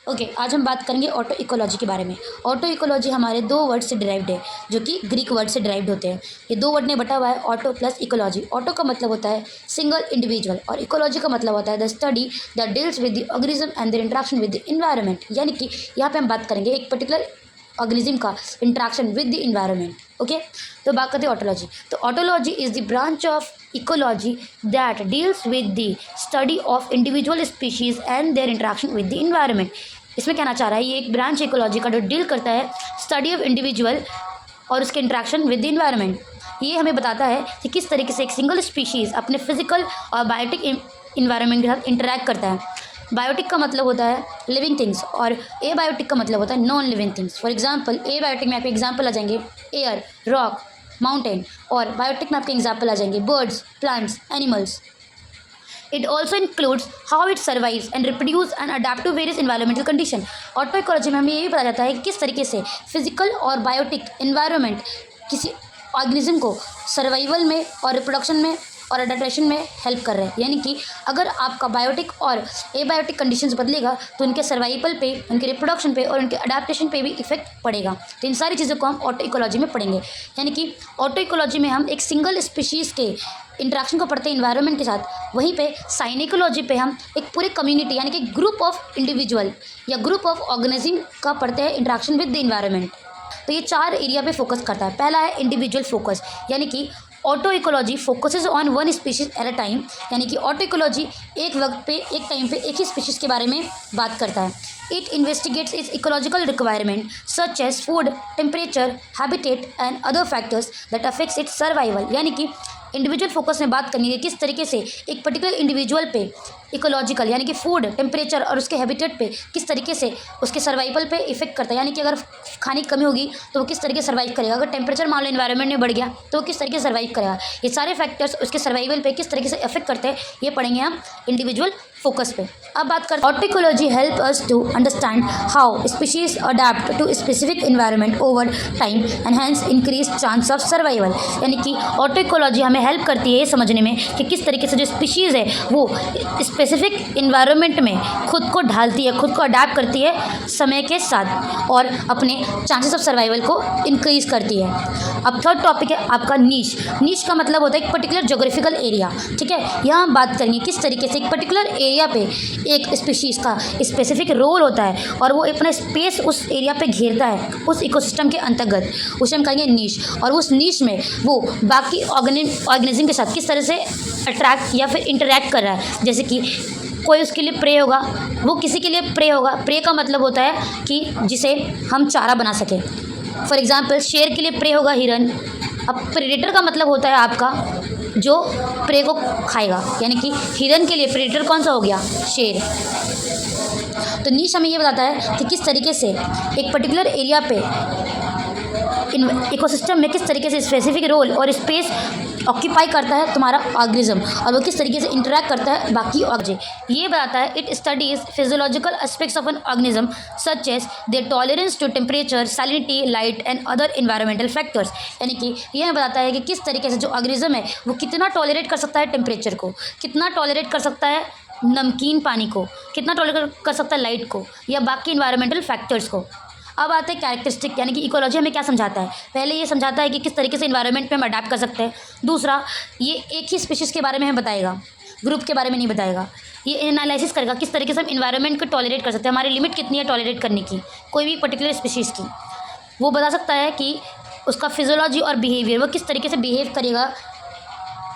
Okay आज हम बात करेंगे ऑटो इकोलॉजी के बारे में। ऑटो इकोलॉजी हमारे दो वर्ड से डिराइव्ड है, जो कि ग्रीक वर्ड से डिराइव्ड होते हैं। ये दो वर्ड ने बटा हुआ है, ऑटो प्लस इकोलॉजी। ऑटो का मतलब होता है सिंगल इंडिविजुअल और इकोलॉजी का मतलब होता है the study that deals with the organism and there interaction with the environment. यानी कि यहाँ पे हम बात करेंगे एक पर्टिकुलर ऑर्गेनिज्म का interaction with the environment. Okay, तो बात करते हैं ऑटोलॉजी। तो ऑटोलॉजी is the branch of ecology that deals with the study of individual species and there interaction with the environment. इसमें कहना चाह रहा है ये एक ब्रांच इकोलॉजी का जो डील करता है स्टडी ऑफ इंडिविजुअल और उसके इंटरेक्शन विद द इन्वायरमेंट। ये हमें बताता है कि किस तरीके से एक सिंगल स्पीशीज़ अपने फिजिकल और बायोटिक इन्वायरमेंट के साथ इंटरेक्ट करता है। बायोटिक का मतलब होता है लिविंग थिंग्स और ए बायोटिक का मतलब होता है non living things. For example abiotic में आपके एग्जांपल आ जाएंगे एयर, रॉक, माउंटेन, और बायोटिक में आपके एग्जांपल आ जाएंगे birds, plants, animals. It also includes how it survives and reproduce and adapt to various environmental condition। Auto ecology में हमें ये भी पता जाता है कि किस तरीके से फिजिकल और बायोटिक इन्वायरमेंट किसी ऑर्गेनिज्म को सर्वाइवल में और रिप्रोडक्शन में और अडेप्टेशन में हेल्प कर रहे हैं। यानी कि अगर आपका बायोटिक और एबायोटिक कंडीशंस बदलेगा तो उनके सर्वाइवल पे, उनके रिप्रोडक्शन पे और उनके अडेप्टेशन पे भी इफेक्ट पड़ेगा। तो इन सारी चीज़ों को हम ऑटो इकोलॉजी में पढ़ेंगे। यानी कि ऑटो इकोलॉजी में हम एक सिंगल स्पीशीज़ के इंट्रैक्शन को पढ़ते हैं इन्वायरमेंट के साथ, वहीं पे साइनिकोलॉजी पे हम एक पूरे कम्युनिटी यानी कि ग्रुप ऑफ इंडिविजुअल या ग्रुप ऑफ ऑर्गेनिज्म का पढ़ते हैं इंट्रैक्शन विद द इन्वायरमेंट। तो ये चार एरिया पे फोकस करता है। पहला है इंडिविजुअल फोकस, यानी कि auto ecology focuses on one species at a time. यानी कि ऑटो इकोलॉजी एक वक्त पे, एक टाइम पे एक ही स्पीशीज़ के बारे में बात करता है। It investigates its ecological requirement such as food, temperature, habitat and other factors that affects its survival. यानी कि इंडिविजुअल फोकस में बात करनी है किस तरीके से एक पर्टिकुलर इंडिविजुअल पे इकोलॉजिकल यानी कि फूड, टेम्परेचर और उसके हैबिटेट पे किस तरीके से उसके सर्वाइवल पे इफेक्ट करता है। यानी कि अगर खाने की कमी होगी तो वो किस तरीके से सर्वाइव करेगा, अगर टेम्परेचर मान लो इन्वायरमेंट में बढ़ गया तो वो किस तरीके से सर्वाइव करेगा। ये सारे फैक्टर्स उसके सर्वाइवल पे किस तरीके से इफेक्ट करते हैं, ये पढ़ेंगे हम इंडिविजुअल फोकस पे। अब बात करते हैं auto ecology help us to understand how species adapt to specific environment over time and hence increase chance of survival. यानी कि ऑटो इकोलॉजी हमें हेल्प करती है ये समझने में कि किस तरीके से जो स्पीशीज़ है वो स्पेसिफिक इन्वायरमेंट में खुद को ढालती है, खुद को अडेप्ट करती है समय के साथ और अपने चांसेस ऑफ सर्वाइवल को इंक्रीज करती है। अब थर्ड टॉपिक है आपका नीश। नीश का मतलब होता है एक पर्टिकुलर जोग्राफिकल एरिया। ठीक है, यहाँ हम बात करेंगे किस तरीके से एक पर्टिकुलर एरिया पे एक स्पीशीज़ का स्पेसिफिक रोल होता है और वो अपना स्पेस उस एरिया पे घेरता है उस इकोसिस्टम के अंतर्गत, उसे हम कहेंगे नीश। और उस नीश में वो बाकी ऑर्गेनिज्म के साथ किस तरह से अट्रैक्ट या फिर इंटरेक्ट कर रहा है। जैसे कि कोई उसके लिए प्रे होगा, वो किसी के लिए प्रे होगा। प्रे का मतलब होता है कि जिसे हम चारा बना सकें। फॉर एग्जांपल शेर के लिए प्रे होगा हिरन। अब प्रेडेटर का मतलब होता है आपका जो प्रे को खाएगा, यानी कि हिरन के लिए प्रेडेटर कौन सा हो गया, शेर। तो नीश हमें ये बताता है कि किस तरीके से एक पर्टिकुलर एरिया पे इकोसिस्टम में किस तरीके से स्पेसिफिक रोल और स्पेस ऑक्यूपाई करता है तुम्हारा ऑर्गेनिज्म और वो किस तरीके से इंटरेक्ट करता है बाकी ऑर्गेनिज्म। ये बताता है it studies physiological aspects of an organism such as their tolerance to temperature, salinity, light and other environmental factors. यानी कि ये हमें बताता है कि किस तरीके से जो ऑर्गेनिज्म है वो कितना टॉलरेट कर सकता है टेम्परेचर को, कितना टॉलरेट कर सकता है नमकीन पानी को, कितना टॉलरेट कर सकता है लाइट को या बाकी इन्वायरमेंटल फैक्टर्स को। अब आते हैं कैरेक्टरिस्टिक, यानी कि इकोलॉजी हमें क्या समझाता है। पहले ये समझाता है कि किस तरीके से इन्वायरमेंट में हम अडेप्ट कर सकते हैं। दूसरा, ये एक ही स्पीशीज़ के बारे में हमें बताएगा, ग्रुप के बारे में नहीं बताएगा। ये एनालिसिस करेगा किस तरीके से हम इन्वायरमेंट को टॉलरेट कर सकते हैं, हमारी लिमिट कितनी है टॉलरेट करने की कोई भी पर्टिकुलर स्पीशीज़ की। वो बता सकता है कि उसका फिजियोलॉजी और बिहेवियर, वो किस तरीके से बिहेव करेगा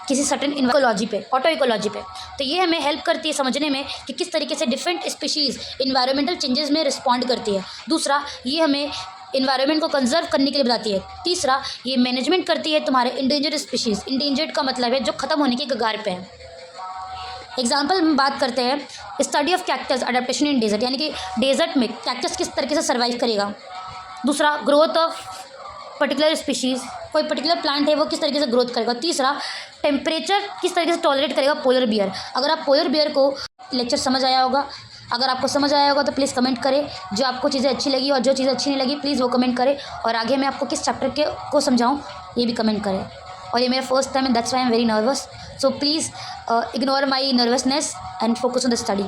किसी सर्टेन इकोलॉजी पे, ऑटो इकोलॉजी पे। तो ये हमें हेल्प करती है समझने में कि किस तरीके से डिफरेंट स्पीशीज़ इन्वायरमेंटल चेंजेस में रिस्पॉन्ड करती है। दूसरा, ये हमें इन्वायरमेंट को कंजर्व करने के लिए बताती है। तीसरा, ये मैनेजमेंट करती है तुम्हारे इंडेंजर्ड स्पीशीज़। इंडेंजर्ड का मतलब है जो ख़त्म होने के कगार पे है। एग्जाम्पल में बात करते हैं study of cactus adaptation in desert, यानी कि डेजर्ट में कैक्टस किस तरीके से सर्वाइव करेगा। दूसरा, ग्रोथ ऑफ पर्टिकुलर स्पीशीज़, कोई पर्टिकुलर प्लांट है वो किस तरीके से ग्रोथ करेगा। तीसरा, टेम्परेचर किस तरीके से टॉलरेट करेगा पोलर बियर। अगर आप पोलर बियर को लेक्चर समझ आया होगा, अगर आपको समझ आया होगा तो प्लीज़ कमेंट करें जो आपको चीज़ें अच्छी लगी और जो चीज़ें अच्छी नहीं लगी प्लीज़ वो कमेंट करें। और आगे मैं आपको किस चैप्टर को समझाऊँ ये भी कमेंट करें। और ये मेरा first time and that's why I am very nervous, so please ignore my nervousness and focus on the study.